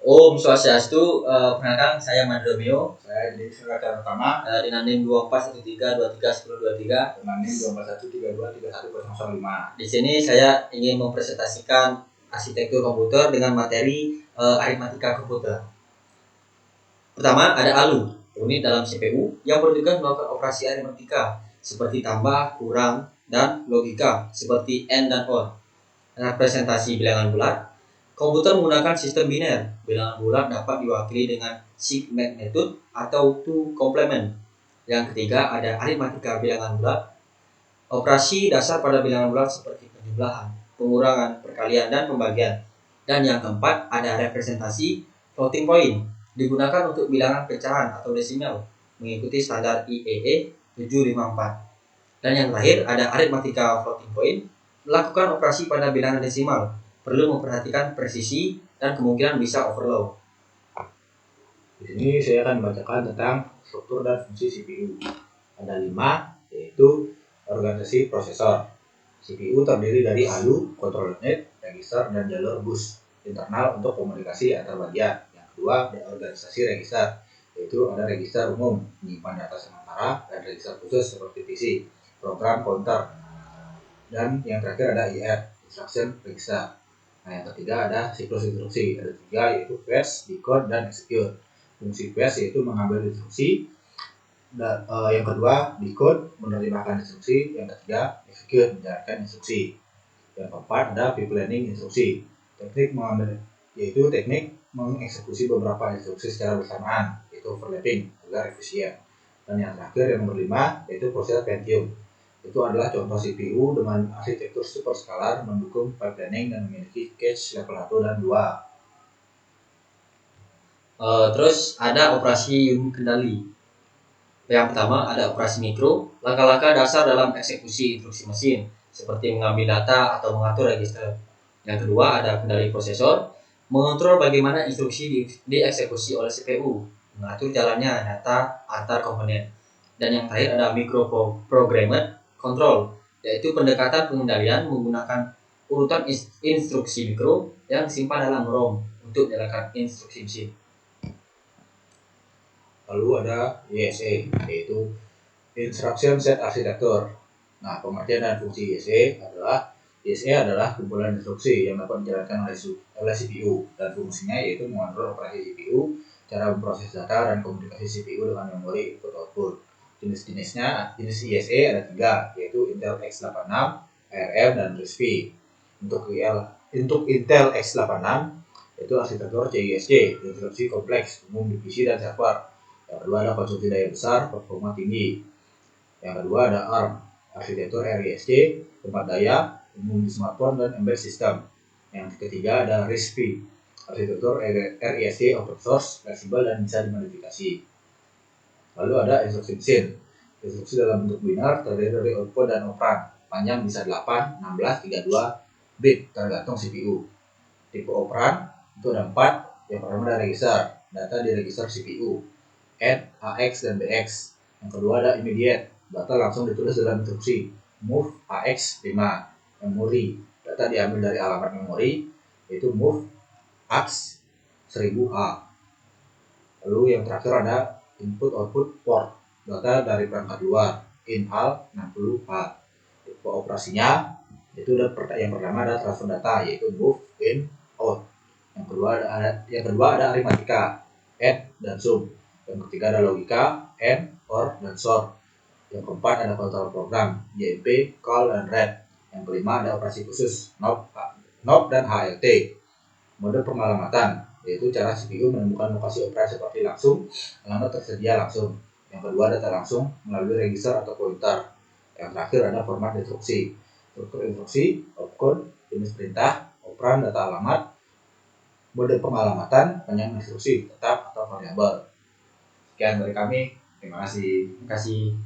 Om Swastiastu, perkenalkan saya Mandromio. Saya jadi silakan pertama Dengan NIM 2413231023 dengan NIM 241323105. Di sini saya ingin mempresentasikan arsitektur komputer dengan materi aritmatika komputer. Pertama ada ALU, unit dalam CPU yang bertugas melakukan operasi aritmatika seperti tambah, kurang, dan logika seperti AND dan OR. Representasi bilangan bulat. Komputer menggunakan sistem biner. Bilangan bulat dapat diwakili dengan Sigma method atau two complement. Yang ketiga ada aritmatika bilangan bulat. Operasi dasar pada bilangan bulat seperti penjumlahan, pengurangan, perkalian, dan pembagian. Dan yang keempat ada representasi floating point. Digunakan untuk bilangan pecahan atau desimal mengikuti standar IEEE 754. Dan yang terakhir ada aritmatika floating point. Melakukan operasi pada bilangan desimal perlu memperhatikan presisi dan kemungkinan bisa overload. Di sini saya akan membacakan tentang struktur dan fungsi CPU. Ada 5, yaitu organisasi prosesor. CPU terdiri dari ALU, control unit, register, dan jalur bus internal untuk komunikasi antar bagian. Yang kedua ada organisasi register, yaitu ada register umum menyimpan data sementara dan register khusus seperti PC, program counter. Dan yang terakhir ada IR, instruction register. Nah, yang ketiga ada siklus instruksi. Ada 3, yaitu fetch, decode, dan execute. Fungsi fetch yaitu mengambil instruksi. Dan yang kedua decode, menerjemahkan instruksi. Yang ketiga execute, menjalankan instruksi. Yang keempat ada pipelining instruksi. Teknik mengambil yaitu teknik mengeksekusi beberapa instruksi secara bersamaan, yaitu overlapping agar efisien. Dan yang terakhir yang nomor 5 yaitu proses Pentium. Itu adalah contoh CPU dengan arsitektur superskalar mendukung pipelining dan memiliki cache level 1 dan 2. Terus ada operasi unit kendali. Yang pertama ada operasi mikro, langkah-langkah dasar dalam eksekusi instruksi mesin seperti mengambil data atau mengatur register. Yang kedua ada kendali prosesor, mengontrol bagaimana instruksi dieksekusi oleh CPU, mengatur jalannya data antar komponen. Dan yang terakhir ada microprogrammed control, yaitu pendekatan pengendalian menggunakan urutan instruksi mikro yang disimpan dalam ROM untuk menjalankan instruksi mesin. Lalu ada ISA, yaitu Instruction Set Architecture. Nah, pengertian dan fungsi ISA adalah kumpulan instruksi yang dapat dijalankan oleh CPU, dan fungsinya yaitu mengontrol operasi CPU, cara memproses data, dan komunikasi CPU dengan memori input-output. Jenis ISA ada 3, yaitu Intel x86, ARM, dan RISC-V. Untuk Intel x86 yaitu arsitektur CISC, instruksi kompleks, umum di PC dan server. Yang kedua ada konsumsi daya besar, performa tinggi. Yang kedua ada ARM, arsitektur RISC, tempat daya, umum di smartphone dan embedded system. Yang ketiga ada RISC-V, arsitektur RISC open source, fleksibel dan bisa dimodifikasi. Lalu ada instruksi mesin. Instruksi dalam bentuk binar terdiri dari output dan operan. Panjang bisa 8, 16, 32 bit tergantung CPU. Tipe operan itu ada 4. Yang pertama ada register, data di register CPU. Add, AX, dan BX. Yang kedua ada immediate, data langsung ditulis dalam instruksi. Move, AX, 5. Memory, data diambil dari alamat memori, yaitu move, AX, 1000H. Lalu yang terakhir ada input-output port, data dari perangkat luar, in-hal, 60H. Tipe operasinya, itu yang pertama ada transfer data, yaitu move, in, out. Yang kedua ada aritmatika, add, dan sum. Yang ketiga ada logika, AND, OR, dan SOR. Yang keempat ada kontrol program, JMP, call, dan read. Yang kelima ada operasi khusus, NOP, dan HLT. Mode pengalamatan, yaitu cara CPU menemukan lokasi operasi seperti langsung, alamat tersedia langsung. Yang kedua data langsung melalui register atau pointer. Yang terakhir ada format instruksi. Struktur instruksi, opcode, jenis perintah, operan, data alamat, mode pengalamatan, panjang instruksi, tetap atau variabel. Sekian dari kami. Terima kasih. Terima kasih.